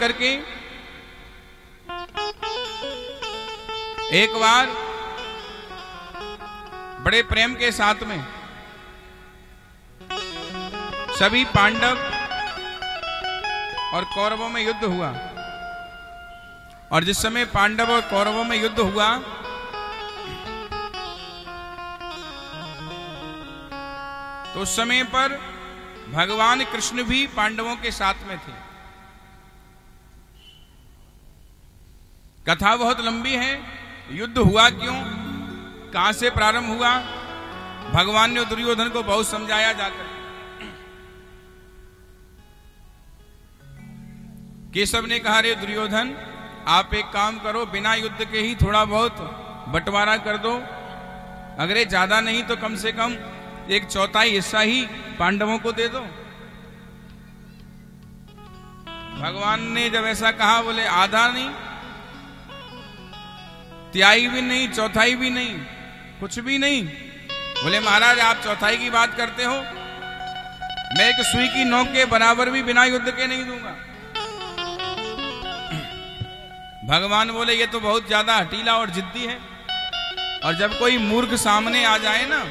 करके एक बार बड़े प्रेम के साथ में सभी पांडव और कौरवों में युद्ध हुआ। और जिस समय पांडव और कौरवों में युद्ध हुआ तो उस समय पर भगवान कृष्ण भी पांडवों के साथ में थे। कथा बहुत लंबी है। युद्ध हुआ क्यों, कहां से प्रारंभ हुआ, भगवान ने दुर्योधन को बहुत समझाया जाकर। केशव ने कहा, रे दुर्योधन, आप एक काम करो, बिना युद्ध के ही थोड़ा बहुत बंटवारा कर दो। अगर ज्यादा नहीं तो कम से कम 1/4 हिस्सा ही पांडवों को दे दो। भगवान ने जब ऐसा कहा, बोले आधा नहीं, तिहाई भी नहीं, चौथाई भी नहीं, कुछ भी नहीं। बोले महाराज, आप चौथाई की बात करते हो, मैं एक सुई की नोक के बराबर भी बिना युद्ध के नहीं दूंगा। भगवान बोले, ये तो बहुत ज्यादा हटीला और जिद्दी है। और जब कोई मूर्ख सामने आ जाए ना,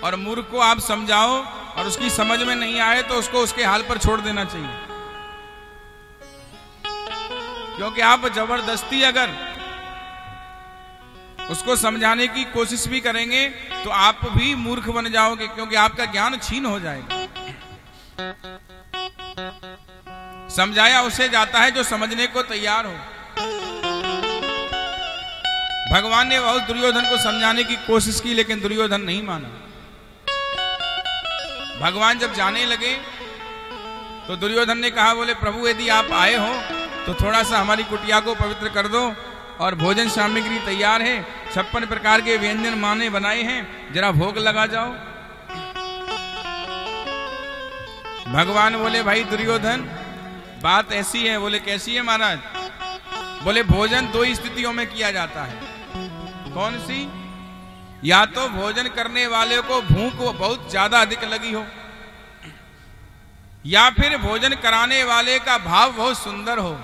और मूर्ख को आप समझाओ और उसकी समझ में नहीं आए तो उसको उसके हाल पर छोड़ देना चाहिए। क्योंकि आप जबरदस्ती अगर उसको समझाने की कोशिश भी करेंगे तो आप भी मूर्ख बन जाओगे, क्योंकि आपका ज्ञान छीन हो जाएगा। समझाया उसे जाता है जो समझने को तैयार हो। भगवान ने बहुत दुर्योधन को समझाने की कोशिश की, लेकिन दुर्योधन नहीं माना। भगवान जब जाने लगे तो दुर्योधन ने कहा, बोले प्रभु, यदि आप आए हो तो थोड़ा सा हमारी कुटिया को पवित्र कर दो, और भोजन सामग्री तैयार है, 56 प्रकार के व्यंजन मां ने बनाए हैं, जरा भोग लगा जाओ। भगवान बोले, भाई दुर्योधन, बात ऐसी है। बोले कैसी है महाराज? बोले भोजन 2 स्थितियों में किया जाता है। कौन सी? या तो भोजन करने वाले को भूख बहुत ज्यादा अधिक लगी हो, या फिर भोजन कराने वाले का भाव बहुत सुंदर हो।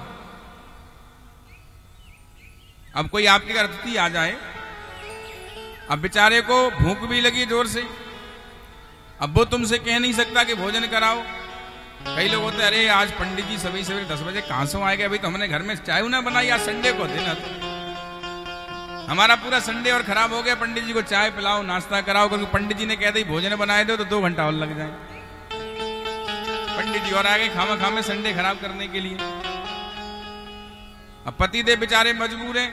अब कोई आपके घर अतिथि आ जाए, अब बेचारे को भूख भी लगी जोर से, अब वो तुमसे कह नहीं सकता कि भोजन कराओ। कई लोग होते, अरे आज पंडित जी सवेरे सवेरे 10 बजे कहां से आएगा, अभी तो हमने घर में चाय ना बनाई, आज संडे को दिन है, हमारा पूरा संडे और खराब हो गया, पंडित जी को चाय पिलाओ, नाश्ता कराओ। क्योंकि पंडित जी ने कहते ही भोजन बनाए दो तो 2 घंटा और लग जाए। पंडित जी और आगे खामा खामे संडे खराब करने के लिए। अब पति देव बेचारे मजबूर हैं,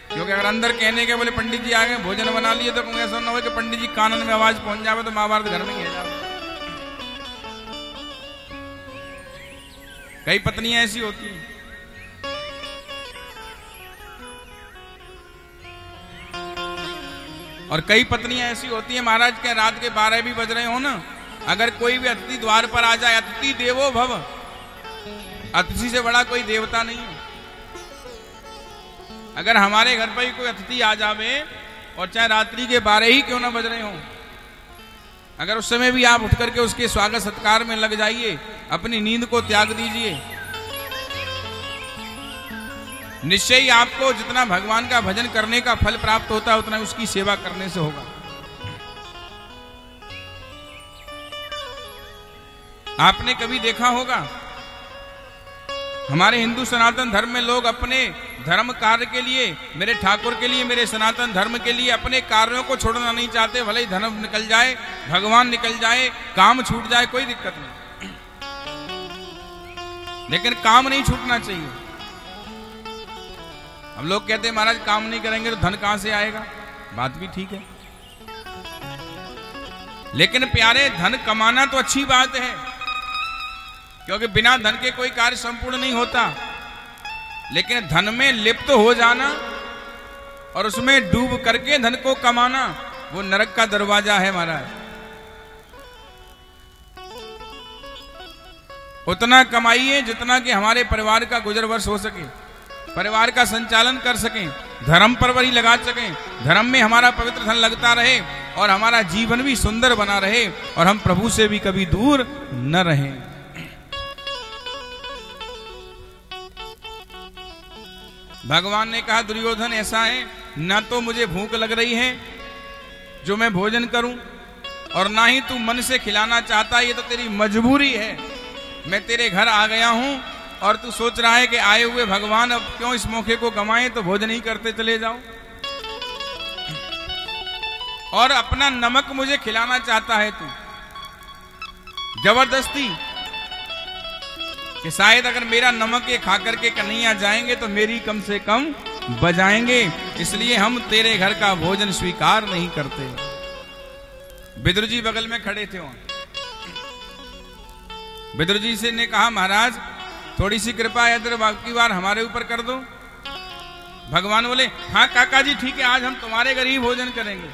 क्योंकि अगर अंदर कहने के बोले पंडित जी आ गए, भोजन बना लिए, तो ऐसा ना हो कि पंडित जी कानन में आवाज पहुंच जावे तो महाभारत घर में ही जाए। कई पत्नियां ऐसी होती हैं। और कई पत्नियां ऐसी होती हैं, महाराज के रात के 12 भी बज रहे हो ना, अगर कोई भी अतिथि द्वार पर आ जाए, अतिथि देवो भव, अतिथि से बड़ा कोई देवता नहीं है। अगर हमारे घर पर ही कोई अतिथि आ जावे, और चाहे रात्रि के 12 ही क्यों ना बज रहे हो, अगर उस समय भी आप उठ करके उसके स्वागत सत्कार में लग जाइए, अपनी नींद को त्याग दीजिए, निश्चय ही आपको जितना भगवान का भजन करने का फल प्राप्त होता है, उतना उसकी सेवा करने से होगा। आपने कभी देखा होगा, हमारे हिंदू सनातन धर्म में लोग अपने धर्म कार्य के लिए, मेरे ठाकुर के लिए, मेरे सनातन धर्म के लिए अपने कार्यों को छोड़ना नहीं चाहते। भले ही धर्म निकल जाए, भगवान निकल जाए, काम छूट जाए, कोई दिक्कत नहीं, लेकिन काम नहीं छूटना चाहिए। हम लोग कहते हैं महाराज काम नहीं करेंगे तो धन कहां से आएगा, बात भी ठीक है, लेकिन प्यारे धन कमाना तो अच्छी बात है, क्योंकि बिना धन के कोई कार्य संपूर्ण नहीं होता। लेकिन धन में लिप्त हो जाना और उसमें डूब करके धन को कमाना, वो नरक का दरवाजा है महाराज। उतना कमाइए जितना कि हमारे परिवार का गुजर बसर हो सके, परिवार का संचालन कर सकें, धर्म पर वही लगा सकें, धर्म में हमारा पवित्र धन लगता रहे और हमारा जीवन भी सुंदर बना रहे और हम प्रभु से भी कभी दूर न रहें। भगवान ने कहा दुर्योधन ऐसा है, ना तो मुझे भूख लग रही है जो मैं भोजन करूं, और ना ही तू मन से खिलाना चाहता, ये तो तेरी मजबूरी है। मैं तेरे घर आ गया हूं और तू सोच रहा है कि आए हुए भगवान अब क्यों इस मौके को गंवाएं, तो भोजन ही करते चले जाओ। और अपना नमक मुझे खिलाना चाहता है तू जबरदस्ती, कि शायद अगर मेरा नमक ये खा करके कन्हैया जाएंगे तो मेरी कम से कम बजाएंगे, इसलिए हम तेरे घर का भोजन स्वीकार नहीं करते। विदुर जी बगल में खड़े थे वहां। विदुर जी से ने कहा महाराज थोड़ी सी कृपा इधर बाकी बार हमारे ऊपर कर दो। भगवान बोले हाँ काका जी ठीक है, आज हम तुम्हारे घर ही भोजन करेंगे।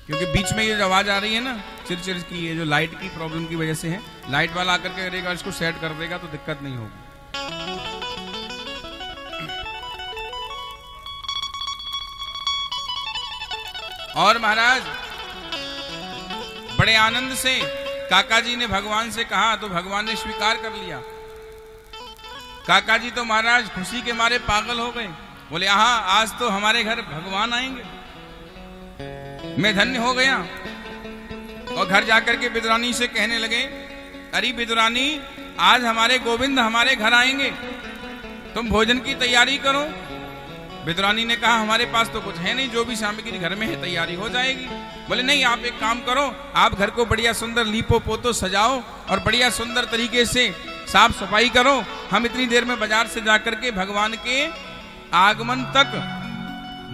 क्योंकि बीच में ये जो आवाज आ रही है ना चिरचिर की, ये जो लाइट की प्रॉब्लम की वजह से है, लाइट वाला आकर के करेगा इसको सेट कर देगा तो दिक्कत नहीं होगी। और महाराज बड़े आनंद से काका जी ने भगवान से कहा तो भगवान ने स्वीकार कर लिया। काका जी तो महाराज खुशी के मारे पागल हो गए, बोले हाँ आज तो हमारे घर भगवान आएंगे, मैं धन्य हो गया। और घर जाकर के विदुरानी से कहने लगे अरे विदुरानी आज हमारे गोविंद हमारे घर आएंगे, तुम भोजन की तैयारी करो। विदुरानी ने कहा हमारे पास तो कुछ है नहीं, जो भी सामग्री घर में है तैयारी हो जाएगी। बोले नहीं आप एक काम करो, आप घर को बढ़िया सुंदर लीपो पोतो सजाओ और बढ़िया सुंदर तरीके से साफ सफाई करो, हम इतनी देर में बाजार से जाकर के भगवान के आगमन तक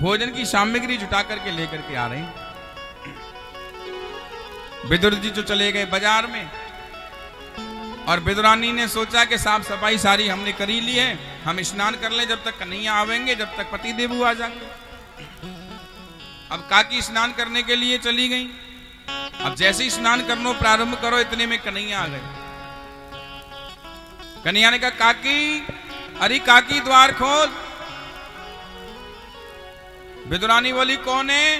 भोजन की सामग्री जुटा करके लेकर के आ रहे हैं। विदुर जी तो चले गए बाजार में, और विदुरानी ने सोचा कि साफ सफाई सारी हमने करी ली है, हम स्नान कर ले, जब तक कन्हैया आवेंगे जब तक पति देवू आ जाएंगे। अब काकी स्नान करने के लिए चली गई। अब जैसे ही स्नान करना प्रारंभ करो इतने में कन्हैया आ गए। कन्हैया ने कहा काकी, अरे काकी द्वार खोल। विदुरानी बोली कौन है?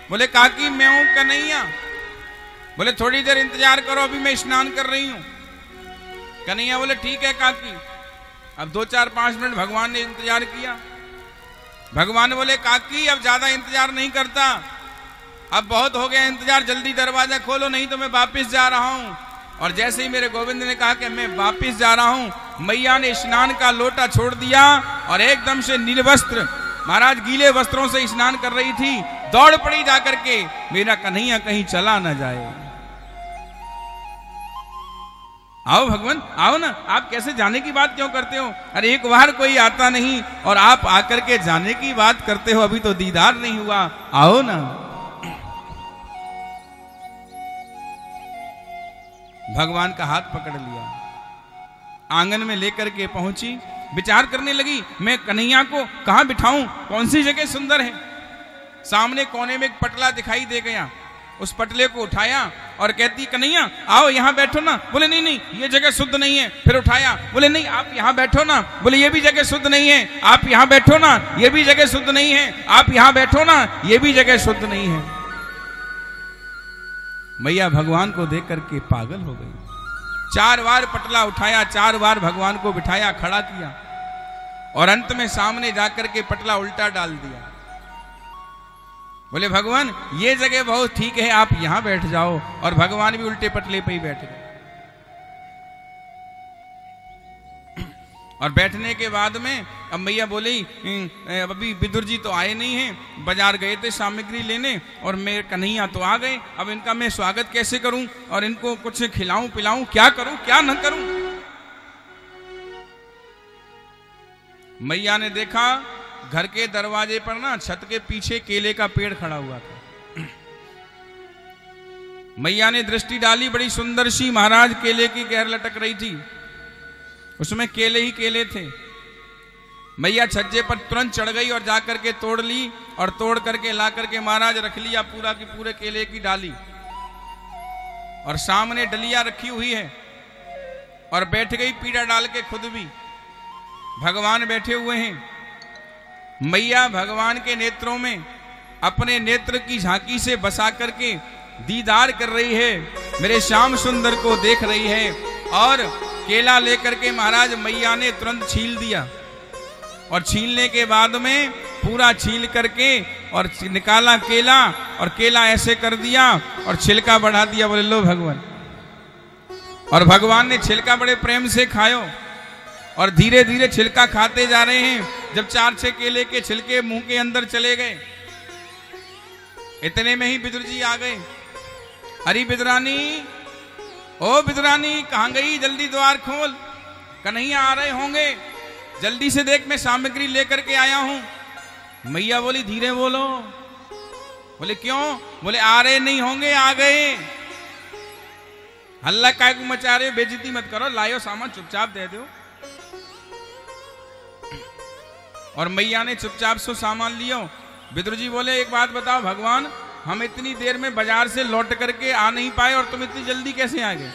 बोले काकी मैं हूं कन्हैया। बोले थोड़ी देर इंतजार करो अभी मैं स्नान कर रही हूं। कन्हैया बोले ठीक है काकी। अब 2-4-5 मिनट भगवान ने इंतजार किया। भगवान बोले काकी अब ज्यादा इंतजार नहीं करता, अब बहुत हो गया इंतजार, जल्दी दरवाजा खोलो नहीं तो मैं वापिस जा रहा हूं। और जैसे ही मेरे गोविंद ने कहा कि मैं वापिस जा रहा हूं, मैया ने स्नान का लोटा छोड़ दिया और एकदम से निर्वस्त्र, महाराज गीले वस्त्रों से स्नान कर रही थी, दौड़ पड़ी जाकर के मेरा कन्हैया कहीं चला न जाए। आओ भगवान आओ ना, आप कैसे जाने की बात क्यों करते हो? अरे एक बार कोई आता नहीं और आप आकर के जाने की बात करते हो, अभी तो दीदार नहीं हुआ, आओ ना। भगवान का हाथ पकड़ लिया, आंगन में लेकर के पहुंची, विचार करने लगी मैं कन्हैया को कहां बिठाऊं, कौन सी जगह सुंदर है। सामने कोने में एक पटला दिखाई दे गया, उस पटले को उठाया और कहती कन्हैया आओ यहां बैठो ना। बोले नहीं नहीं ये जगह शुद्ध नहीं है। फिर उठाया, बोले नहीं आप यहां बैठो ना। बोले ये भी जगह शुद्ध नहीं है। आप यहां बैठो ना, ये भी जगह शुद्ध नहीं है। आप यहां बैठो ना, ये भी जगह शुद्ध नहीं है। मैया भगवान को देख करके पागल हो गई। 4 बार पटला उठाया, 4 बार भगवान को बिठाया, खड़ा किया और अंत में सामने जाकर के पटला उल्टा डाल दिया। बोले भगवान ये जगह बहुत ठीक है, आप यहां बैठ जाओ। और भगवान भी उल्टे पटले पे ही बैठ गए। और बैठने के बाद में अब मैया बोली अभी विदुर जी तो आए नहीं हैं, बाजार गए थे सामग्री लेने और मेरे कन्हैया तो आ गए, अब इनका मैं स्वागत कैसे करूं और इनको कुछ खिलाऊं पिलाऊं, क्या करूं क्या न करूं। मैया ने देखा घर के दरवाजे पर ना छत के पीछे केले का पेड़ खड़ा हुआ था। मैया ने दृष्टि डाली, बड़ी सुंदर सी महाराज केले की घेर लटक रही थी, उसमें केले ही केले थे। मैया छज्जे पर तुरंत चढ़ गई और जाकर के तोड़ ली और तोड़ करके ला करके महाराज रख लिया पूरा की पूरे केले की डाली। और सामने डलिया रखी हुई है और बैठ गई पीड़ा डाल के खुद भी। भगवान बैठे हुए हैं। मैया भगवान के नेत्रों में अपने नेत्र की झांकी से बसा करके दीदार कर रही है, मेरे श्याम सुंदर को देख रही है। और केला लेकर के महाराज मैया ने तुरंत छील दिया, और छीलने के बाद में पूरा छील करके और निकाला केला, और केला ऐसे कर दिया और छिलका बढ़ा दिया। बोले लो भगवान। और भगवान ने छिलका बड़े प्रेम से खायो, और धीरे धीरे छिलका खाते जा रहे हैं। जब 4-6 केले के छिलके मुंह के अंदर चले गए, इतने में ही विदुर जी आ गए। अरे विदुरानी, ओ विदुरानी, कहां गई? जल्दी द्वार खोल, कन्हैया आ रहे होंगे, जल्दी से देख, मैं सामग्री लेकर के आया हूं। मैया बोली धीरे बोलो। बोले क्यों? बोले आ रहे नहीं होंगे, आ गए। हल्ला काय को मचा रहे हो? बेइज्जती मत करो, लायो सामान, चुपचाप दे दो। और मैया ने चुपचाप से सामान लियो। विदुर जी बोले एक बात बताओ भगवान, हम इतनी देर में बाजार से लौट करके आ नहीं पाए और तुम इतनी जल्दी कैसे आ गए?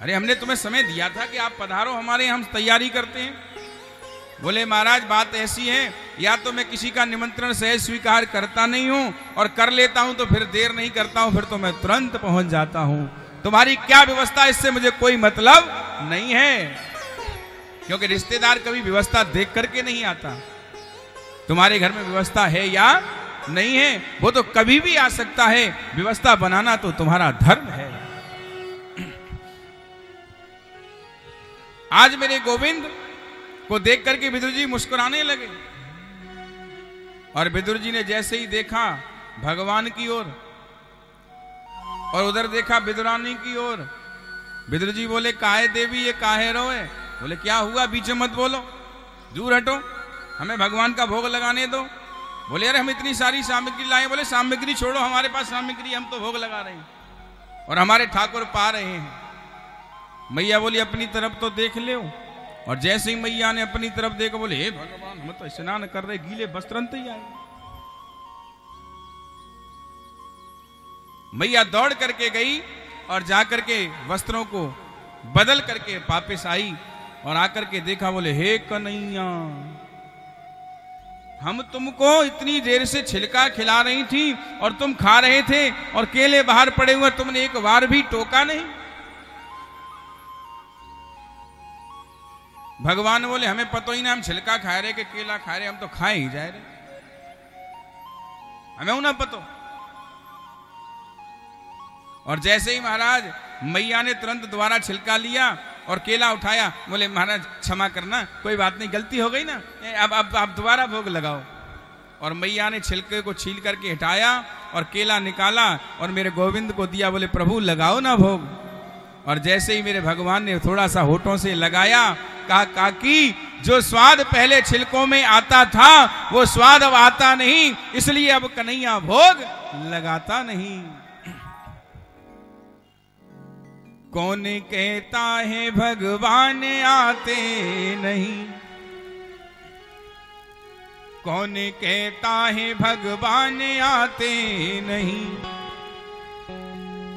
अरे हमने तुम्हें समय दिया था कि आप पधारो हमारे, हम तैयारी करते हैं। बोले महाराज बात ऐसी है, या तो मैं किसी का निमंत्रण सहज स्वीकार करता नहीं हूं, और कर लेता हूं तो फिर देर नहीं करता हूं, फिर तो मैं तुरंत पहुंच जाता हूं। तुम्हारी क्या व्यवस्था, इससे मुझे कोई मतलब नहीं है। क्योंकि रिश्तेदार कभी व्यवस्था देख करके नहीं आता। तुम्हारे घर में व्यवस्था है या नहीं है, वो तो कभी भी आ सकता है। व्यवस्था बनाना तो तुम्हारा धर्म है। आज मेरे गोविंद को देख करके विदुर जी मुस्कुराने लगे। और विदुर जी ने जैसे ही देखा भगवान की ओर, और उधर देखा विदुरानी की ओर, विदुर जी बोले काहे देवी, ये काहे रोए? बोले क्या हुआ, बीच में मत बोलो, दूर हटो, हमें भगवान का भोग लगाने दो। बोले अरे हम इतनी सारी सामग्री लाए। बोले सामग्री छोड़ो, हमारे पास सामग्री, हम तो भोग लगा रहे हैं और हमारे ठाकुर पा रहे हैं। मैया बोली अपनी तरफ तो देख लो। और जैसे ही मैया ने अपनी तरफ देखा, बोले हे भगवान, हम तो स्नान कर रहे, गीले वस्त्र ही आए। मैया दौड़ करके गई और जाकर के वस्त्रों को बदल करके वापस आई और आकर के देखा। बोले हे कन्हैया, हम तुमको इतनी देर से छिलका खिला रही थी और तुम खा रहे थे, और केले बाहर पड़े हुए, तुमने एक बार भी टोका नहीं। भगवान बोले हमें पता ही ना, हम छिलका खा रहे कि केला खा रहे, हम तो खा ही जा रहे, हमें ना पता। और जैसे ही महाराज मैया ने तुरंत दोबारा छिलका लिया और केला उठाया। बोले महाराज क्षमा करना, कोई बात नहीं, गलती हो गई ना, अब आप दोबारा भोग लगाओ। और मैया ने छिलके को छील करके हटाया और केला निकाला और मेरे गोविंद को दिया। बोले प्रभु लगाओ ना भोग। और जैसे ही मेरे भगवान ने थोड़ा सा होठों से लगाया, कहा काकी जो स्वाद पहले छिलकों में आता था वो स्वाद अब आता नहीं, इसलिए अब कन्हैया भोग लगाता नहीं। कौन कहता है भगवान आते नहीं, कौन कहता है भगवान आते नहीं,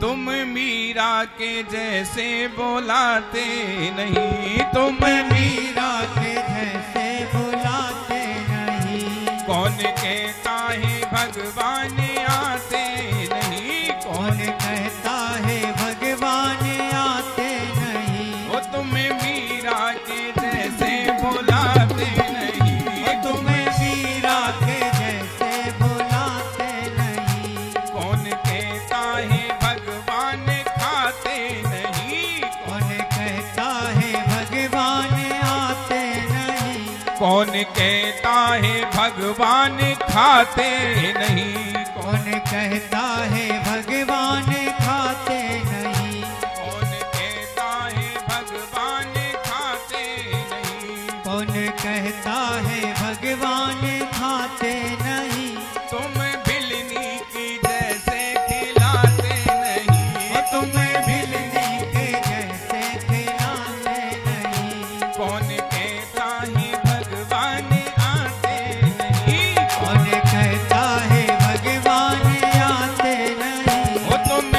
तुम मीरा के जैसे बोलाते नहीं, तुम मीरा के जैसे बोलाते नहीं। कौन कहता है भगवान आते नहीं, कौन कहता है भगवान आते नहीं, वो तुम्हें मीरा के जैसे बोलाते नहीं, वो तुम्हें मीरा के जैसे बोलाते नहीं। कौन कहता है भगवान खाते नहीं, कौन कहता है भगवान आते नहीं, कौन कहता है भगवान खाते नहीं, कौन कहता है भगवान खाते नहीं, कौन कहता है भगवान खाते नहीं, कौन कहता है भगवान खाते नहीं। तुम भिलनी की जैसे खिलाते नहीं, तुम भिलनी के जैसे खिलाते नहीं। कौन कहता है भगवान आते नहीं, कौन कहता है भगवान आते नहीं, वो तुम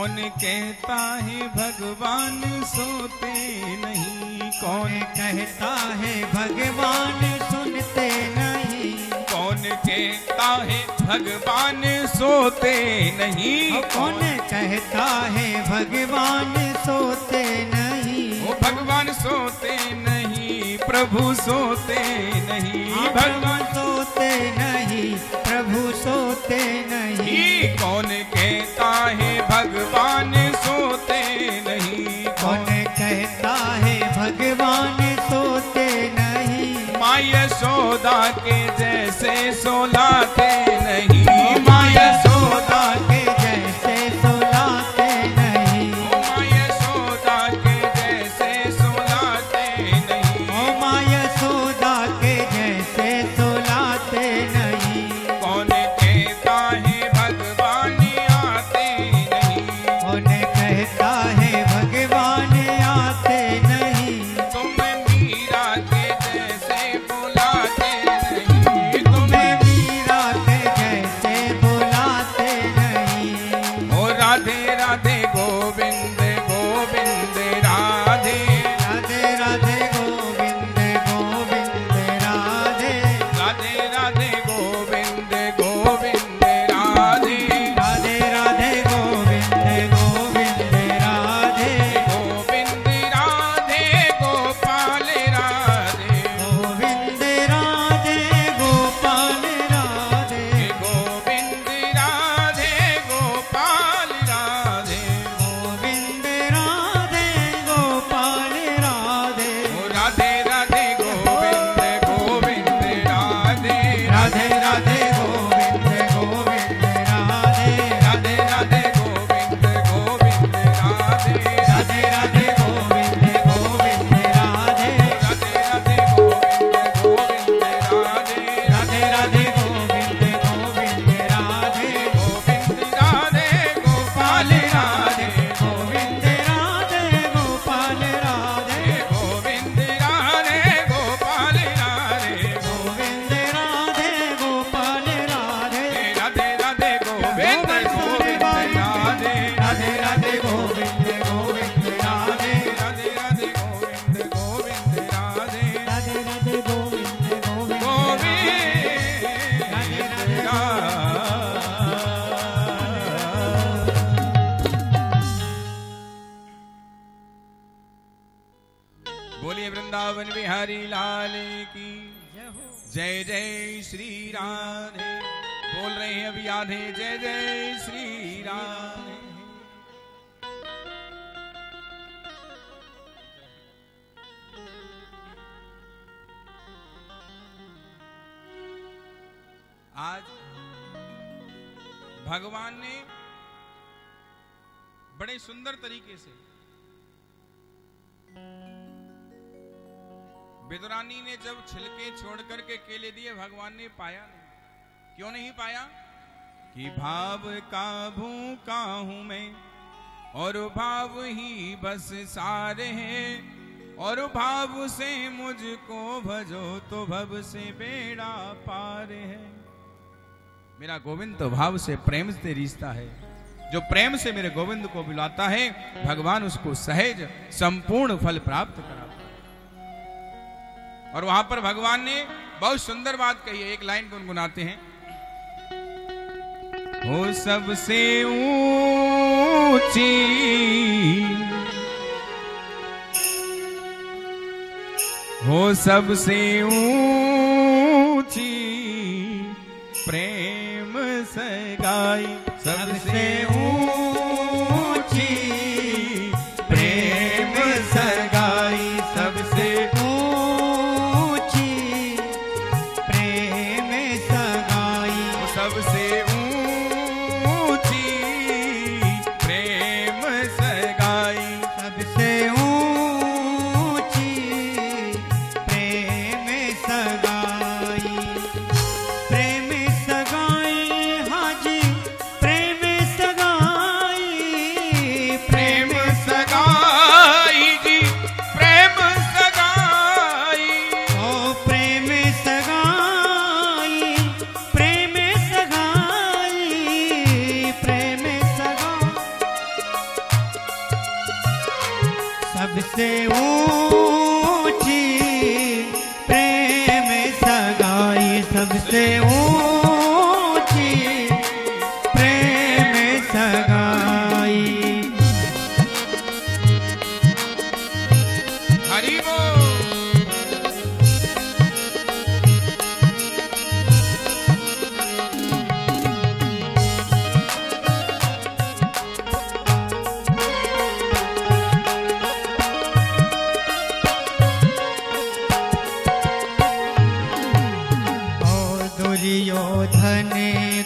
कौन कहता है भगवान सोते नहीं, कौन कहता है भगवान सुनते नहीं, कौन कहता है भगवान सोते नहीं, कौन कहता है भगवान सोते नहीं, ओ भगवान सोते नहीं, प्रभु सोते नहीं, भगवान सोते नहीं, प्रभु सोते नहीं, कौन कहता है भगवान सोते नहीं, कौन कहता है भगवान सोते नहीं, माँ यशोदा के जैसे सोलाते नहीं, माँ यशोदा के जैसे सोलाते नहीं, माँ यशोदा के जैसे सोलाते नहीं, ओ माँ यशोदा के जैसे सोलाते नहीं, कौन कहता है भगवान आते नहीं, कौन कहता है भगवान आते नहीं, तुम मीरा के जैसे बुलाते नहीं, तुम्हें मीरा के जैसे बुलाते नहीं, ओ राधे राधे गोविंद गोविंद राधे, राधे राधे गोविंद गोविंद राधे, राधे राधे गोविंद गोविंद राधे, राधे राधे गोविंद गोविंद राधे, गोविंद राधे गोपाल राधे, गोविंद राधे गोपाल राधे, गोविंद राधे गोपाल राधे, गोविंद राधे गोपाल राधे, ओ राधे राधे गोविंद गोविंद राधे, राधे राधे गोविंद गोविंद राधे, राधे राधे गोविंद गोविंद राधे, राधे राधे गोविंद गोविंद राधे, राधे राधे गोविंद गोविंद राधे, राधे राधे गोविंद गोविंद राधे, गोविंद राधे गोपाल राधे, गोविंद राधे गोपाल राधे, गोविंद राधे गोपाल राधे, गोविंद राधे गोपाल राधे, राधे राधे गोविंद गोविंद राधे, राधे राधे गोविंद गोविंद राधे, राधे राधे गोविंद गोविंद राधे, राधे राधे गोविंद गोविंद गोविंद बोलिए वृंदावन बिहारी लाल की जय जय श्री राधे। बोल रहे हैं अभी आधे जय जय श्री राधे। आज भगवान ने बड़े सुंदर तरीके से विदुरानी ने जब छिलके छोड़ करके केले दिए, भगवान ने पाया नहीं। क्यों नहीं पाया? कि भाव का भूखा हूं मैं और भाव ही बस सारे हैं, और भाव से मुझको भजो तो भव से बेड़ा पार है। मेरा गोविंद तो भाव से प्रेम से रिश्ता है। जो प्रेम से मेरे गोविंद को बुलाता है, भगवान उसको सहज संपूर्ण फल प्राप्त कराता है। और वहां पर भगवान ने बहुत सुंदर बात कही है। एक लाइन गुनगुनाते हैं। हो सबसे ऊंची हो सबसे ऊंची प्रेम सगाई, सबसे ऊंची प्रेम सगाई, सबसे ऊंची प्रेम सगाई, सबसे ऊंची प्रेम सगाई, सबसे ऊंची प्रेम सगाई, प्रेम सगाई हाजी प्रेम सगाई,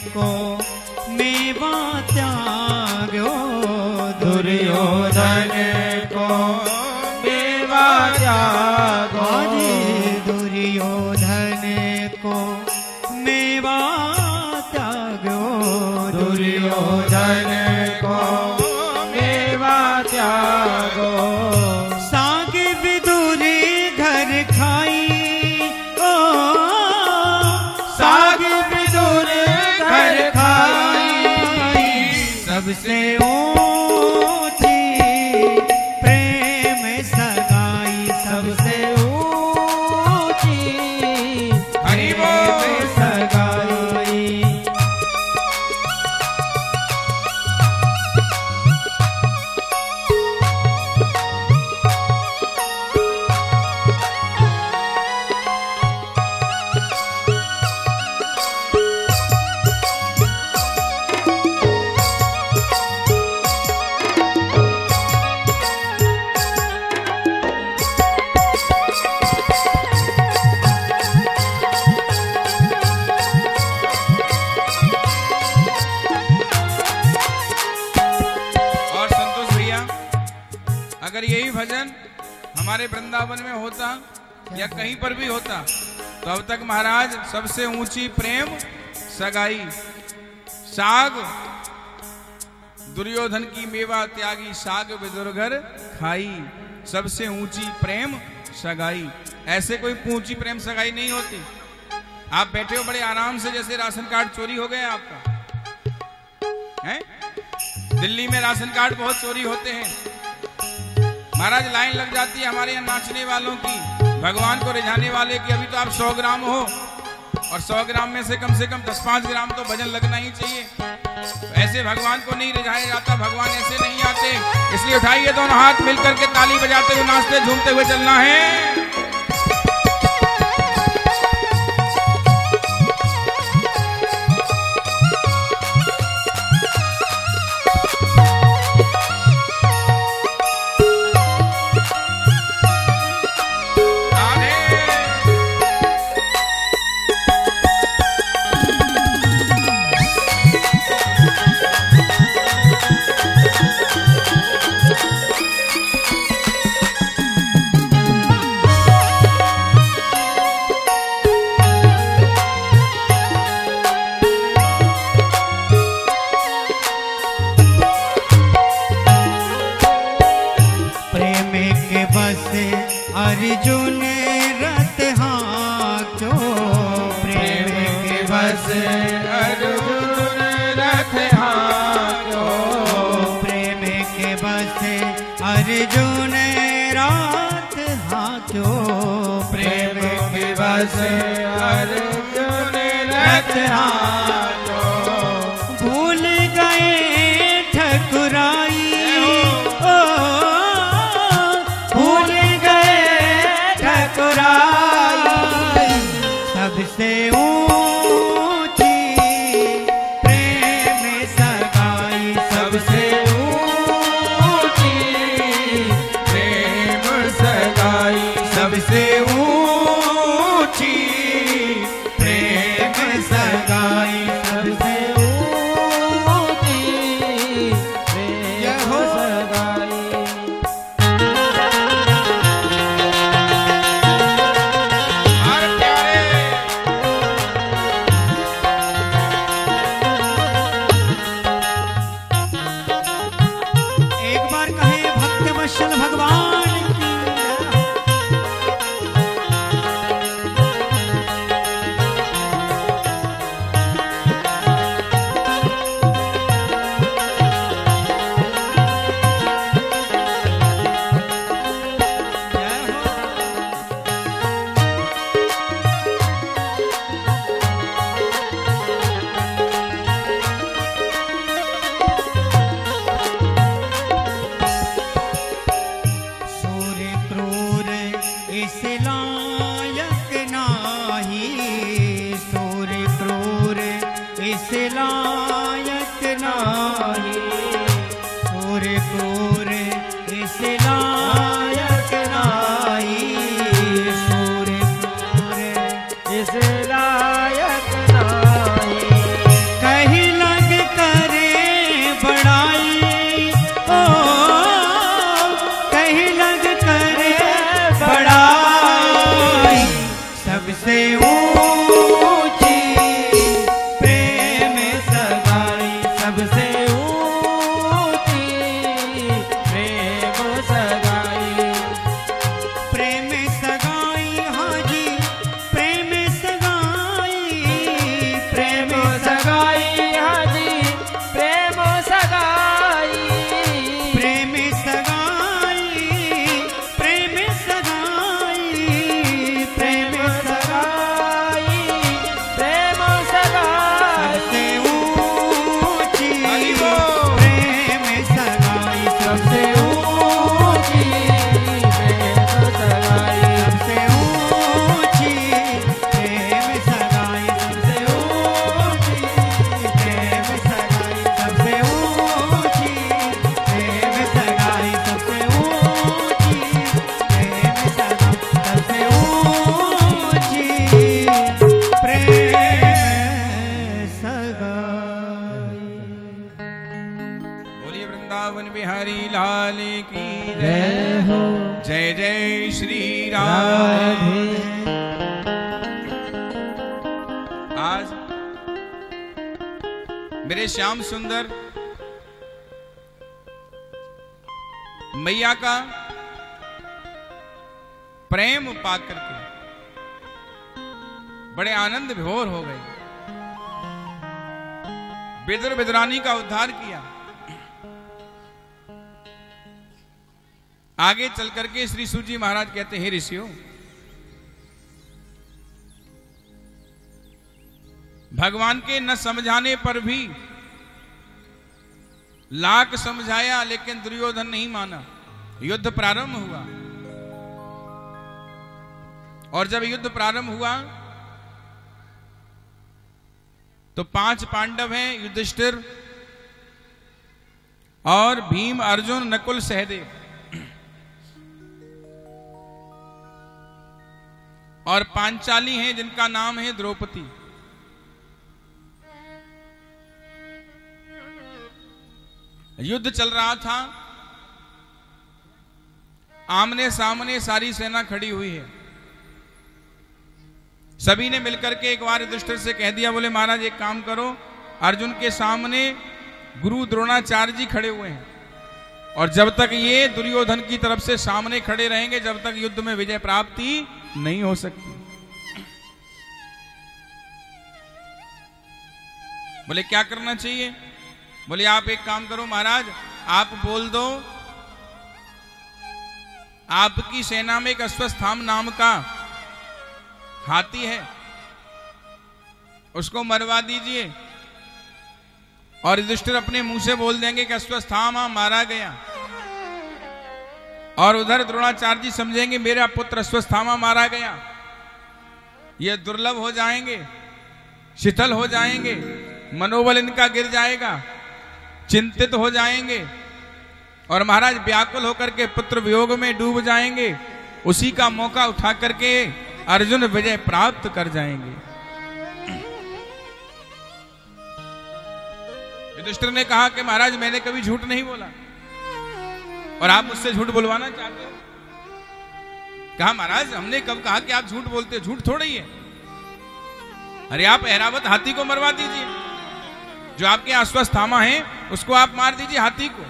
को मेवा त्याग्यो, दुर्योधन को मेवा त्यागो, दुर्योधन को मेवा त्यागो, दुर्योधन को मेवा त्यागो। साग विदुरी घर खाई, ओ साग विदुरी घर खाई, सबसे ऊंची प्रेम सगाई, सबसे ऊंची प्रेम सगाई। अगर यही भजन हमारे वृंदावन में होता या कहीं पर भी होता तो अब तक महाराज सबसे ऊंची प्रेम सगाई, साग दुर्योधन की मेवा त्यागी, साग विदुर घर खाई, सबसे ऊंची प्रेम सगाई। ऐसे कोई ऊंची प्रेम सगाई नहीं होती। आप बैठे हो बड़े आराम से, जैसे राशन कार्ड चोरी हो गया आपका है। दिल्ली में राशन कार्ड बहुत चोरी होते हैं महाराज। लाइन लग जाती है हमारे यहाँ नाचने वालों की, भगवान को रिझाने वाले की। अभी तो आप 100 ग्राम हो और 100 ग्राम में से कम 10-5 ग्राम तो भजन लगना ही चाहिए। तो ऐसे भगवान को नहीं रिझाया जाता, भगवान ऐसे नहीं आते। इसलिए उठाइए दोनों हाथ मिलकर के ताली बजाते हुए, नाचते झूमते हुए चलना है। अर्जुन रथ हाँको, प्रेम के बस अर्जुन रथ हाँको, प्रेम के बस अर्जुन रथ हाँको, प्रेम के बस अर्जुन रथ हाँको। भूल गए ठकुराई, सबसे ऊंची प्रेम सगाई, सबसे ऊंची प्रेम सगाई, सबसे ऊंची प्रेम सगाई, सबसे ऊंची प्रेम सगाई। भगवान की लायक नाही, सूर्य क्रूर इस लायक नाही, सूर्य क्रूर इस लायक नाही। वृंदावन बिहारी लाल की जय हो। जय जय श्री राधे। आज मेरे श्याम सुंदर मैया का प्रेम पाकर के बड़े आनंद विभोर हो गए। विदुर विदुरानी का उद्धार किया। आगे चल करके श्री सूजी महाराज कहते हैं, ऋषियों, भगवान के न समझाने पर भी लाख समझाया, लेकिन दुर्योधन नहीं माना। युद्ध प्रारंभ हुआ, और जब युद्ध प्रारंभ हुआ तो 5 पांडव हैं, युधिष्ठिर और भीम, अर्जुन, नकुल, सहदेव, और पांचाली हैं जिनका नाम है द्रौपदी। युद्ध चल रहा था, आमने सामने सारी सेना खड़ी हुई है। सभी ने मिलकर के एक बार युधिष्ठिर से कह दिया, बोले महाराज एक काम करो, अर्जुन के सामने गुरु द्रोणाचार्य जी खड़े हुए हैं, और जब तक ये दुर्योधन की तरफ से सामने खड़े रहेंगे, जब तक युद्ध में विजय प्राप्ति नहीं हो सकती। बोले क्या करना चाहिए? बोले आप एक काम करो महाराज, आप बोल दो आपकी सेना में एक अश्वत्थामा नाम का हाथी है, उसको मरवा दीजिए। और युधिष्ठिर अपने मुंह से बोल देंगे कि अश्वत्थामा मारा गया, और उधर द्रोणाचार्य जी समझेंगे मेरा पुत्र अश्वत्थामा मारा गया। ये दुर्लभ हो जाएंगे, शिथिल हो जाएंगे, मनोबल इनका गिर जाएगा, चिंतित हो जाएंगे, और महाराज व्याकुल होकर के पुत्र वियोग में डूब जाएंगे। उसी का मौका उठा करके अर्जुन विजय प्राप्त कर जाएंगे। युधिष्ठिर ने कहा कि महाराज मैंने कभी झूठ नहीं बोला, और आप मुझसे झूठ बुलवाना चाहते हो? कहा महाराज हमने कब कहा कि आप झूठ बोलते हो? झूठ थोड़ा ही है। अरे आप ऐरावत हाथी को मरवा दीजिए, जो आपके अश्वत्थामा है उसको आप मार दीजिए, हाथी को।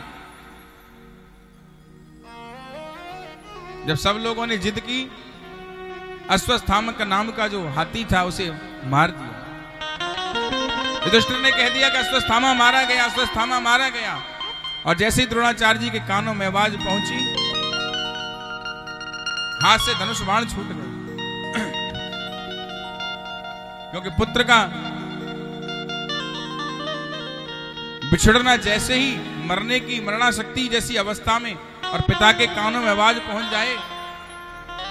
जब सब लोगों ने जिद की, अश्वत्थामा का नाम का जो हाथी था उसे मार दिया। युधिष्ठिर ने कह दिया कि अश्वत्थामा मारा गया, अश्वत्थामा मारा गया। और जैसे ही द्रोणाचार्य जी के कानों में आवाज पहुंची, हाथ से धनुष बाण छूट गए। क्योंकि पुत्र का बिछड़ना जैसे ही मरने की मरणाशक्ति जैसी अवस्था में, और पिता के कानों में आवाज पहुंच जाए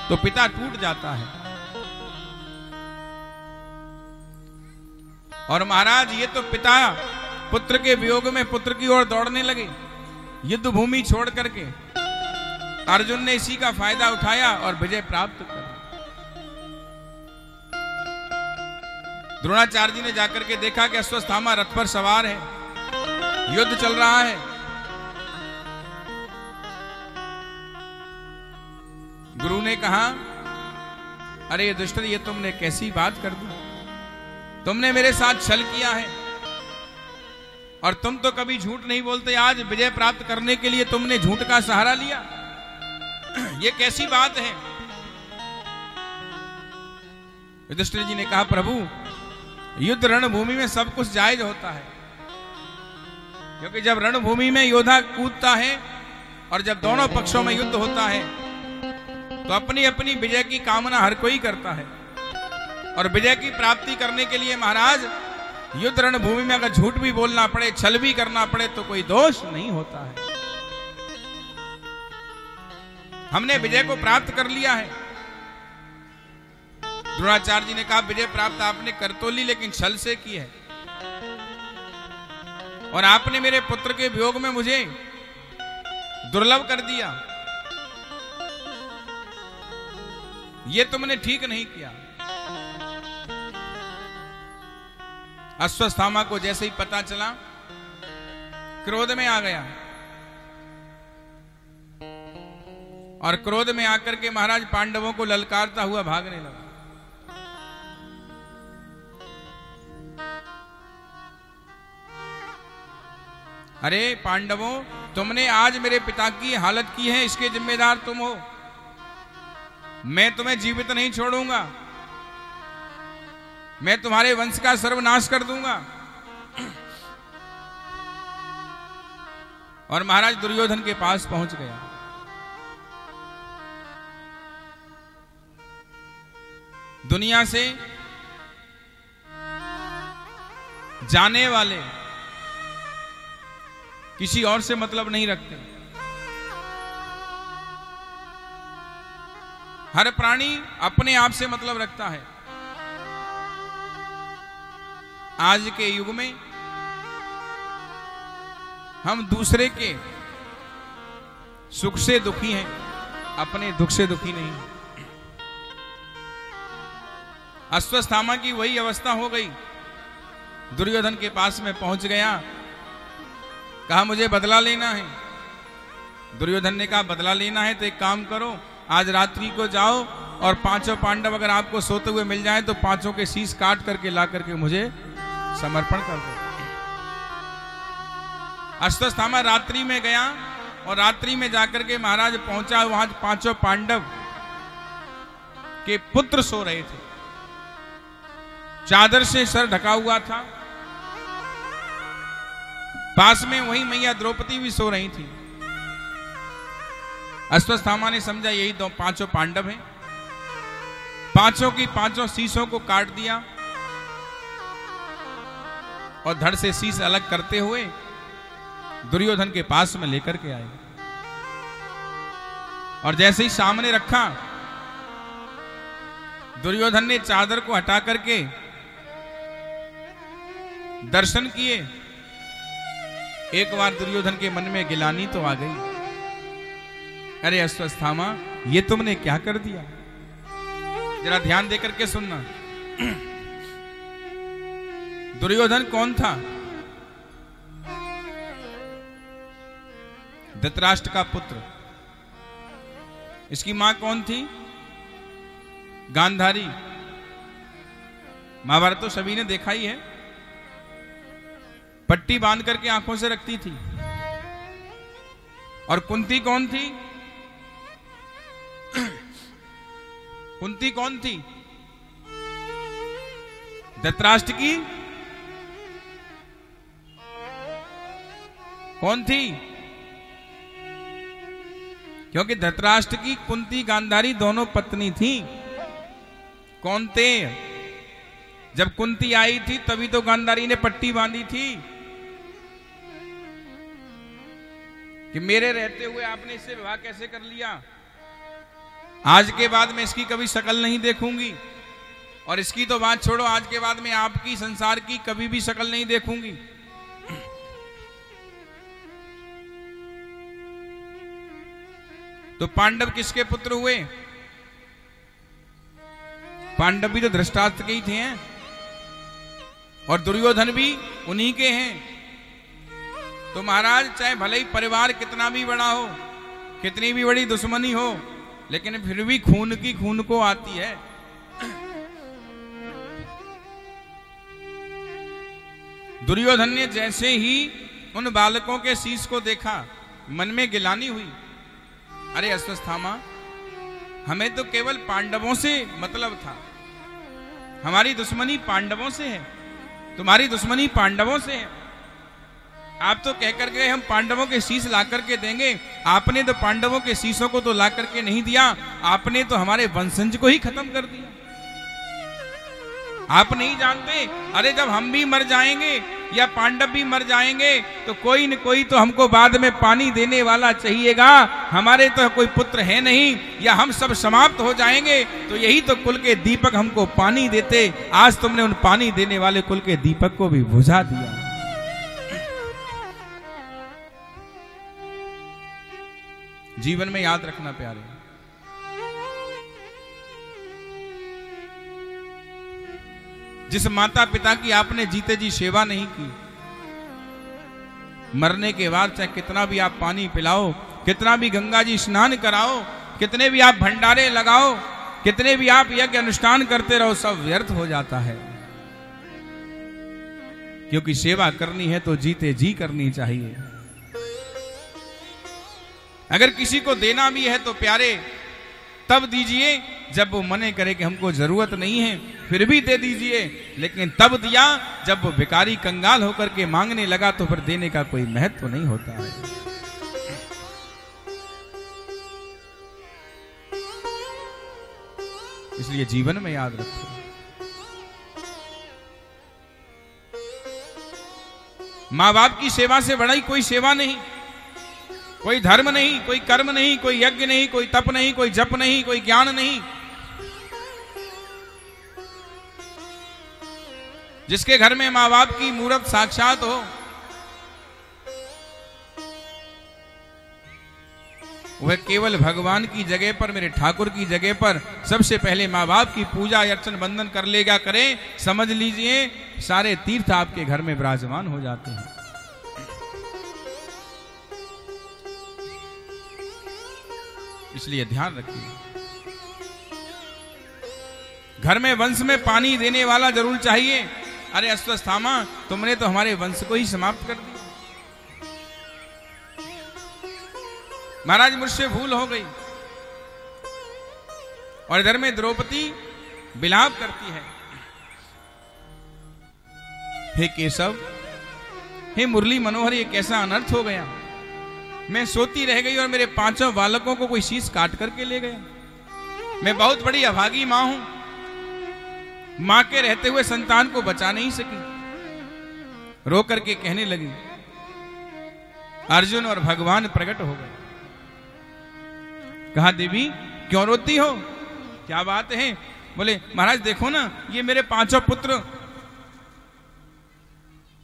तो पिता टूट जाता है। और महाराज ये तो पिता पुत्र के वियोग में पुत्र की ओर दौड़ने लगे, युद्ध भूमि छोड़ करके। अर्जुन ने इसी का फायदा उठाया और विजय प्राप्त कर। द्रोणाचार्य जी ने जाकर के देखा कि अश्वत्थामा रथ पर सवार है, युद्ध चल रहा है। गुरु ने कहा, अरे युधिष्ठिर ये तुमने कैसी बात कर दी? तुमने मेरे साथ छल किया है, और तुम तो कभी झूठ नहीं बोलते। आज विजय प्राप्त करने के लिए तुमने झूठ का सहारा लिया, ये कैसी बात है? युधिष्ठिर जी ने कहा, प्रभु युद्ध रणभूमि में सब कुछ जायज होता है, क्योंकि जब रणभूमि में योद्धा कूदता है और जब दोनों पक्षों में युद्ध होता है तो अपनी अपनी विजय की कामना हर कोई करता है। और विजय की प्राप्ति करने के लिए महाराज युद्ध रणभूमि में अगर झूठ भी बोलना पड़े, छल भी करना पड़े, तो कोई दोष नहीं होता है। हमने विजय को प्राप्त कर लिया है। द्रोणाचार्य जी ने कहा, विजय प्राप्त आपने कर तो ली, लेकिन छल से की है, और आपने मेरे पुत्र के वियोग में मुझे दुर्लभ कर दिया, ये तुमने ठीक नहीं किया। अश्वत्थामा को जैसे ही पता चला, क्रोध में आ गया। और क्रोध में आकर के महाराज पांडवों को ललकारता हुआ भागने लगा। अरे पांडवों, तुमने आज मेरे पिता की हालत की है, इसके जिम्मेदार तुम हो। मैं तुम्हें जीवित नहीं छोड़ूंगा, मैं तुम्हारे वंश का सर्वनाश कर दूंगा। और महाराज दुर्योधन के पास पहुंच गया। दुनिया से जाने वाले किसी और से मतलब नहीं रखते। हर प्राणी अपने आप से मतलब रखता है। आज के युग में हम दूसरे के सुख से दुखी हैं, अपने दुख से दुखी नहीं। अश्वत्थामा की वही अवस्था हो गई। दुर्योधन के पास में पहुंच गया, कहा मुझे बदला लेना है। दुर्योधन ने कहा बदला लेना है तो एक काम करो, आज रात्रि को जाओ और पांचों पांडव अगर आपको सोते हुए मिल जाए तो पांचों के शीश काट करके ला करके मुझे समर्पण कर दो। अश्वत्थामा रात्रि में गया और रात्रि में जाकर के महाराज पहुंचा, वहां पांचों पांडव के पुत्र सो रहे थे। चादर से सर ढका हुआ था। पास में वही मैया द्रौपदी भी सो रही थी। अश्वत्थामा ने समझा यही दो पांचों पांडव हैं। पांचों की पांचों शीशों को काट दिया और धड़ से शीश अलग करते हुए दुर्योधन के पास में लेकर के आए। और जैसे ही सामने रखा, दुर्योधन ने चादर को हटा करके दर्शन किए। एक बार दुर्योधन के मन में गिलानी तो आ गई। अरे अश्वत्थामा, ये तुमने क्या कर दिया? जरा ध्यान देकर के सुनना। दुर्योधन कौन था? धृतराष्ट्र का पुत्र। इसकी मां कौन थी? गांधारी। महाभारत तो सभी ने देखा ही है। पट्टी बांध करके आंखों से रखती थी। और कुंती कौन थी? कुंती कौन थी? धृतराष्ट्र की कौन थी? क्योंकि धृतराष्ट्र की कुंती गांधारी दोनों पत्नी थी। कौन थे? जब कुंती आई थी तभी तो गांधारी ने पट्टी बांधी थी कि मेरे रहते हुए आपने इससे विवाह कैसे कर लिया? आज के बाद मैं इसकी कभी शक्ल नहीं देखूंगी। और इसकी तो बात छोड़ो, आज के बाद मैं आपकी संसार की कभी भी शक्ल नहीं देखूंगी। तो पांडव किसके पुत्र हुए? पांडव भी तो धृतराष्ट्र के ही थे हैं। और दुर्योधन भी उन्हीं के हैं। तो महाराज, चाहे भले ही परिवार कितना भी बड़ा हो, कितनी भी बड़ी दुश्मनी हो, लेकिन फिर भी खून की खून को आती है। दुर्योधन ने जैसे ही उन बालकों के शीश को देखा, मन में गिलानी हुई। अरे अश्वत्थामा, हमें तो केवल पांडवों से मतलब था। हमारी दुश्मनी पांडवों से है, तुम्हारी दुश्मनी पांडवों से है। आप तो कहकर गए हम पांडवों के शीश ला करके देंगे। आपने तो पांडवों के शीशों को तो ला करके नहीं दिया, आपने तो हमारे वंशज को ही खत्म कर दिया। आप नहीं जानते, अरे जब हम भी मर जाएंगे या पांडव भी मर जाएंगे तो कोई न कोई तो हमको बाद में पानी देने वाला चाहिएगा। हमारे तो कोई पुत्र है नहीं, या हम सब समाप्त हो जाएंगे तो यही तो कुल के दीपक हमको पानी देते। आज तुमने उन पानी देने वाले कुल के दीपक को भी बुझा दिया। जीवन में याद रखना प्यारे, जिस माता पिता की आपने जीते जी सेवा नहीं की, मरने के बाद चाहे कितना भी आप पानी पिलाओ, कितना भी गंगा जी स्नान कराओ, कितने भी आप भंडारे लगाओ, कितने भी आप यज्ञ अनुष्ठान करते रहो, सब व्यर्थ हो जाता है। क्योंकि सेवा करनी है तो जीते जी करनी चाहिए। अगर किसी को देना भी है तो प्यारे तब दीजिए जब वो मने करे कि हमको जरूरत नहीं है, फिर भी दे दीजिए। लेकिन तब दिया जब वो भिखारी कंगाल होकर के मांगने लगा, तो फिर देने का कोई महत्व तो नहीं होता है। इसलिए जीवन में याद रखो, मां बाप की सेवा से बड़ा ही कोई सेवा नहीं, कोई धर्म नहीं, कोई कर्म नहीं, कोई यज्ञ नहीं, कोई तप नहीं, कोई जप नहीं, कोई ज्ञान नहीं। जिसके घर में मां बाप की मूर्त साक्षात हो, वह केवल भगवान की जगह पर, मेरे ठाकुर की जगह पर सबसे पहले मां बाप की पूजा अर्चन बंदन कर लेगा, करें, समझ लीजिए सारे तीर्थ आपके घर में विराजमान हो जाते हैं। इसलिए ध्यान रखिए, घर में वंश में पानी देने वाला जरूर चाहिए। अरे अश्वत्थामा, तुमने तो हमारे वंश को ही समाप्त कर दिया। महाराज मुझसे भूल हो गई। और इधर में द्रौपदी विलाप करती है, हे केशव, हे मुरली मनोहर, ये कैसा अनर्थ हो गया। मैं सोती रह गई और मेरे 5 बालकों को कोई शीश काट करके ले गया। मैं बहुत बड़ी अभागी मां हूं, मां के रहते हुए संतान को बचा नहीं सकी। रो करके कहने लगी। अर्जुन और भगवान प्रकट हो गए। कहा, देवी क्यों रोती हो, क्या बात है। बोले, महाराज देखो ना, ये मेरे 5 पुत्र,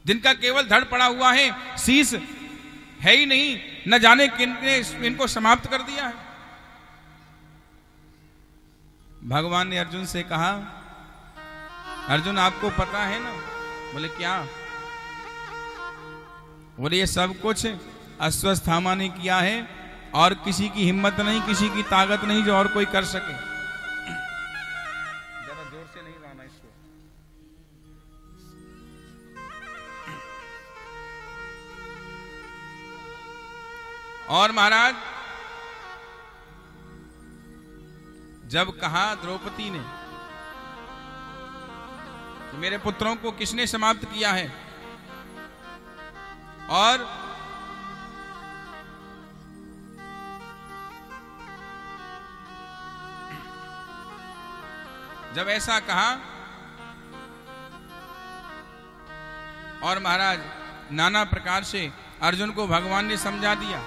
जिनका केवल धड़ पड़ा हुआ है, शीश है ही नहीं, न जाने किनने इनको समाप्त कर दिया है। भगवान ने अर्जुन से कहा, अर्जुन आपको पता है ना। बोले, क्या। बोले, ये सब कुछ अश्वत्थामा ने किया है, और किसी की हिम्मत नहीं, किसी की ताकत नहीं जो और कोई कर सके। ज्यादा जोर से नहीं गाना इसको। और महाराज जब कहा द्रौपदी ने कि मेरे पुत्रों को किसने समाप्त किया है, और जब ऐसा कहा, और महाराज नाना प्रकार से अर्जुन को भगवान ने समझा दिया।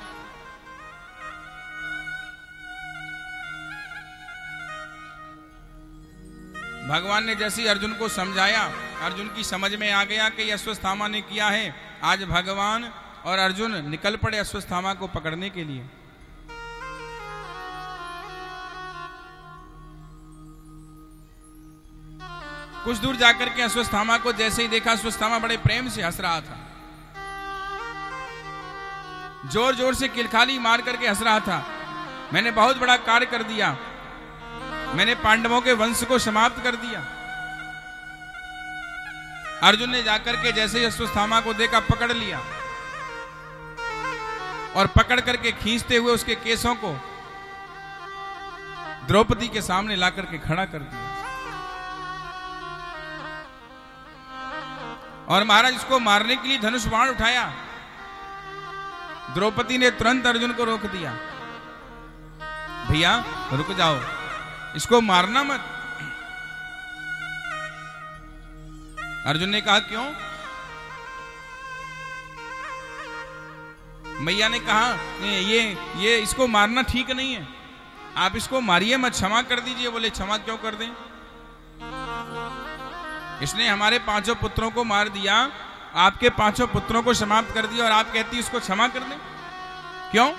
भगवान ने जैसे अर्जुन को समझाया, अर्जुन की समझ में आ गया कि अश्वत्थामा ने किया है। आज भगवान और अर्जुन निकल पड़े अश्वत्थामा को पकड़ने के लिए। कुछ दूर जाकर के अश्वत्थामा को जैसे ही देखा, अश्वत्थामा बड़े प्रेम से हंस रहा था, जोर जोर से किलखाली मार करके हंस रहा था। मैंने बहुत बड़ा कार्य कर दिया, मैंने पांडवों के वंश को समाप्त कर दिया। अर्जुन ने जाकर के जैसे ही अश्वत्थामा को देखा, पकड़ लिया, और पकड़ करके खींचते हुए उसके केसों को द्रौपदी के सामने ला करके खड़ा कर दिया। और महाराज इसको मारने के लिए धनुष बाण उठाया। द्रौपदी ने तुरंत अर्जुन को रोक दिया। भैया रुक जाओ, इसको मारना मत। अर्जुन ने कहा, क्यों। मैया ने कहा, ये इसको मारना ठीक नहीं है, आप इसको मारिए मत, क्षमा कर दीजिए। बोले, क्षमा क्यों कर दें, इसने हमारे 5 पुत्रों को मार दिया, आपके 5 पुत्रों को समाप्त कर दिया, और आप कहती इसको क्षमा कर दें, क्यों।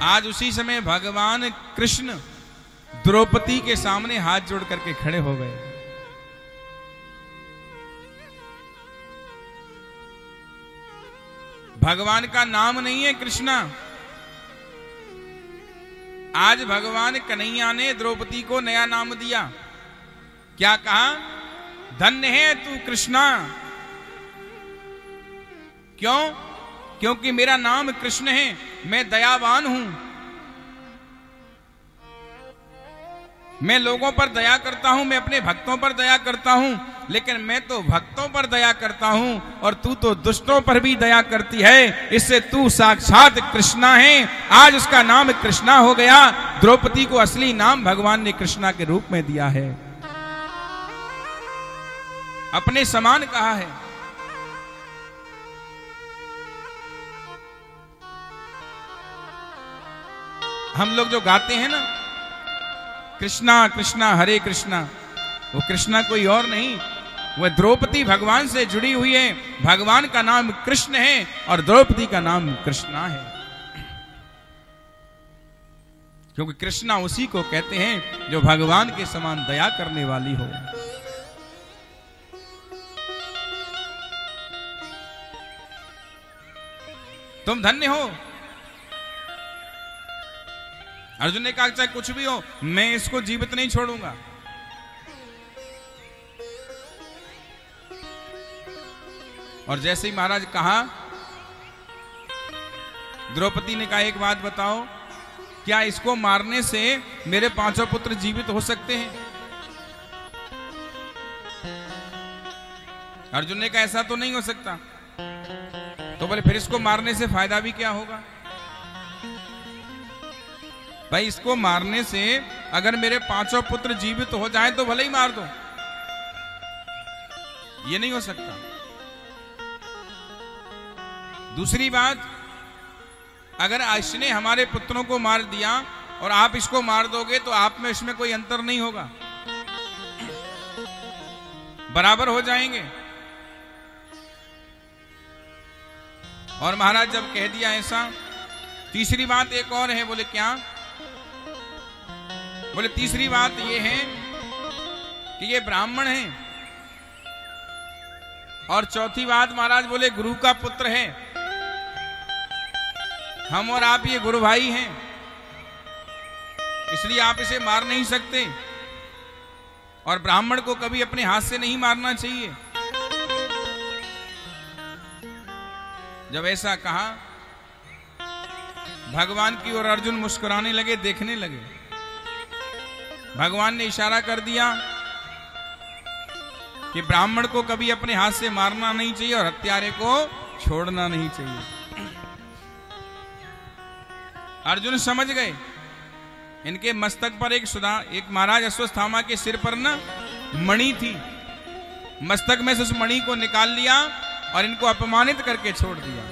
आज उसी समय भगवान कृष्ण द्रौपदी के सामने हाथ जोड़ करके खड़े हो गए। भगवान का नाम नहीं है कृष्णा, आज भगवान कन्हैया ने द्रौपदी को नया नाम दिया। क्या कहा? धन्य है तू कृष्णा। क्यों? क्योंकि मेरा नाम कृष्ण है, मैं दयावान हूं, मैं लोगों पर दया करता हूं, मैं अपने भक्तों पर दया करता हूं, लेकिन मैं तो भक्तों पर दया करता हूं और तू तो दुष्टों पर भी दया करती है, इससे तू साक्षात कृष्णा है। आज उसका नाम कृष्णा हो गया। द्रौपदी को असली नाम भगवान ने कृष्णा के रूप में दिया है, अपने समान कहा है। हम लोग जो गाते हैं ना, कृष्णा कृष्णा हरे कृष्णा, वो कृष्णा कोई और नहीं, वह द्रौपदी भगवान से जुड़ी हुई है। भगवान का नाम कृष्ण है और द्रौपदी का नाम कृष्णा है, क्योंकि कृष्णा उसी को कहते हैं जो भगवान के समान दया करने वाली हो। तुम धन्य हो। अर्जुन ने कहा चाहे कुछ भी हो, मैं इसको जीवित नहीं छोड़ूंगा। और जैसे ही महाराज कहा, द्रौपदी ने कहा एक बात बताओ, क्या इसको मारने से मेरे 5 पुत्र जीवित हो सकते हैं? अर्जुन ने कहा ऐसा तो नहीं हो सकता। तो बोले फिर इसको मारने से फायदा भी क्या होगा? भाई इसको मारने से अगर मेरे 5 पुत्र जीवित हो जाएं तो भले ही मार दो, ये नहीं हो सकता। दूसरी बात, अगर इसने हमारे पुत्रों को मार दिया और आप इसको मार दोगे तो आप में इसमें कोई अंतर नहीं होगा, बराबर हो जाएंगे। और महाराज जब कह दिया ऐसा, तीसरी बात एक और है। बोले क्या? बोले तीसरी बात ये है कि ये ब्राह्मण है, और चौथी बात महाराज बोले गुरु का पुत्र है, हम और आप ये गुरु भाई हैं, इसलिए आप इसे मार नहीं सकते, और ब्राह्मण को कभी अपने हाथ से नहीं मारना चाहिए। जब ऐसा कहा, भगवान की ओर अर्जुन मुस्कुराने लगे, देखने लगे। भगवान ने इशारा कर दिया कि ब्राह्मण को कभी अपने हाथ से मारना नहीं चाहिए और हत्यारे को छोड़ना नहीं चाहिए। अर्जुन समझ गए। इनके मस्तक पर एक महाराज अश्वत्थामा के सिर पर ना मणि थी, मस्तक में से उस मणि को निकाल लिया और इनको अपमानित करके छोड़ दिया।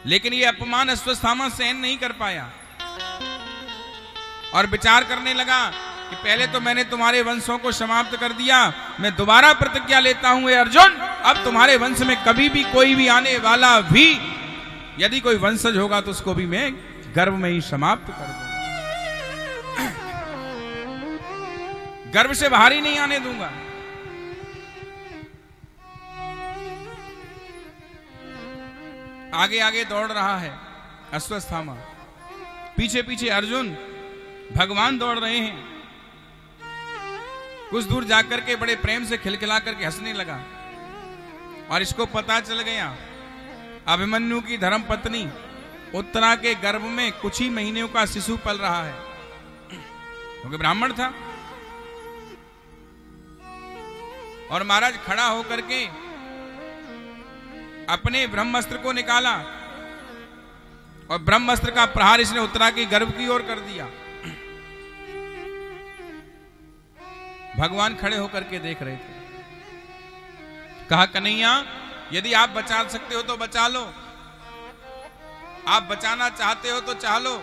लेकिन ये अपमान अश्वत्थामा सहन नहीं कर पाया और विचार करने लगा कि पहले तो मैंने तुम्हारे वंशों को समाप्त कर दिया, मैं दोबारा प्रतिज्ञा लेता हूं ये अर्जुन, अब तुम्हारे वंश में कभी भी कोई भी आने वाला भी यदि कोई वंशज होगा तो उसको भी मैं गर्भ में ही समाप्त कर दूंगा, गर्भ से बाहर ही नहीं आने दूंगा। आगे आगे दौड़ रहा है अश्वत्थामा, पीछे पीछे अर्जुन, भगवान दौड़ रहे हैं। कुछ दूर जाकर के बड़े प्रेम से खिलखिला करके हंसने लगा और इसको पता चल गया अभिमन्यु की धर्म पत्नी उत्तरा के गर्भ में कुछ ही महीनों का शिशु पल रहा है, क्योंकि ब्राह्मण था। और महाराज खड़ा होकर के अपने ब्रह्मास्त्र को निकाला और ब्रह्मास्त्र का प्रहार इसने उत्तरा के गर्भ की ओर कर दिया। भगवान खड़े होकर के देख रहे थे। कहा कन्हैया, यदि आप बचा सकते हो तो बचा लो, आप बचाना चाहते हो तो चाह लो,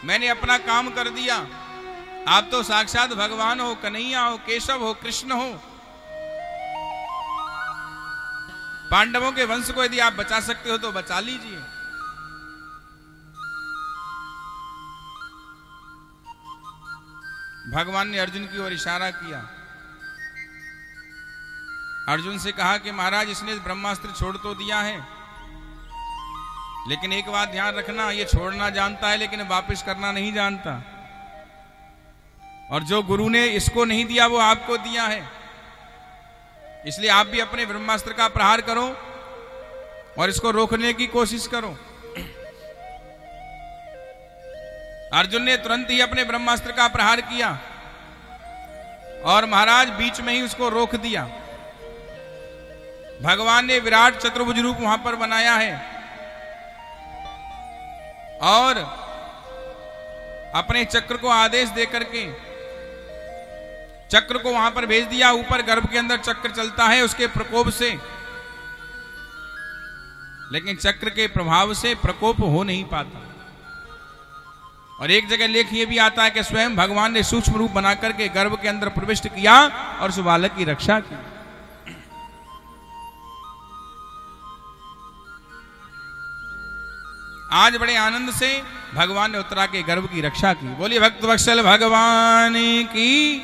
मैंने अपना काम कर दिया। आप तो साक्षात भगवान हो, कन्हैया हो, केशव हो, कृष्ण हो। पांडवों के वंश को यदि आप बचा सकते हो तो बचा लीजिए। भगवान ने अर्जुन की ओर इशारा किया। अर्जुन से कहा कि महाराज इसने ब्रह्मास्त्र छोड़ तो दिया है, लेकिन एक बात ध्यान रखना, ये छोड़ना जानता है लेकिन वापस करना नहीं जानता। और जो गुरु ने इसको नहीं दिया वो आपको दिया है, इसलिए आप भी अपने ब्रह्मास्त्र का प्रहार करो और इसको रोकने की कोशिश करो। अर्जुन ने तुरंत ही अपने ब्रह्मास्त्र का प्रहार किया और महाराज बीच में ही उसको रोक दिया। भगवान ने विराट चतुर्भुज रूप वहां पर बनाया है और अपने चक्र को आदेश देकर के चक्र को वहां पर भेज दिया। ऊपर गर्भ के अंदर चक्र चलता है उसके प्रकोप से, लेकिन चक्र के प्रभाव से प्रकोप हो नहीं पाता। और एक जगह लेख ये भी आता है कि स्वयं भगवान ने सूक्ष्म रूप बनाकर के गर्भ के अंदर प्रविष्ट किया और उस बालक की रक्षा की। आज बड़े आनंद से भगवान ने उत्तरा के गर्भ की रक्षा की। बोलिए भक्त वत्सल भगवान की।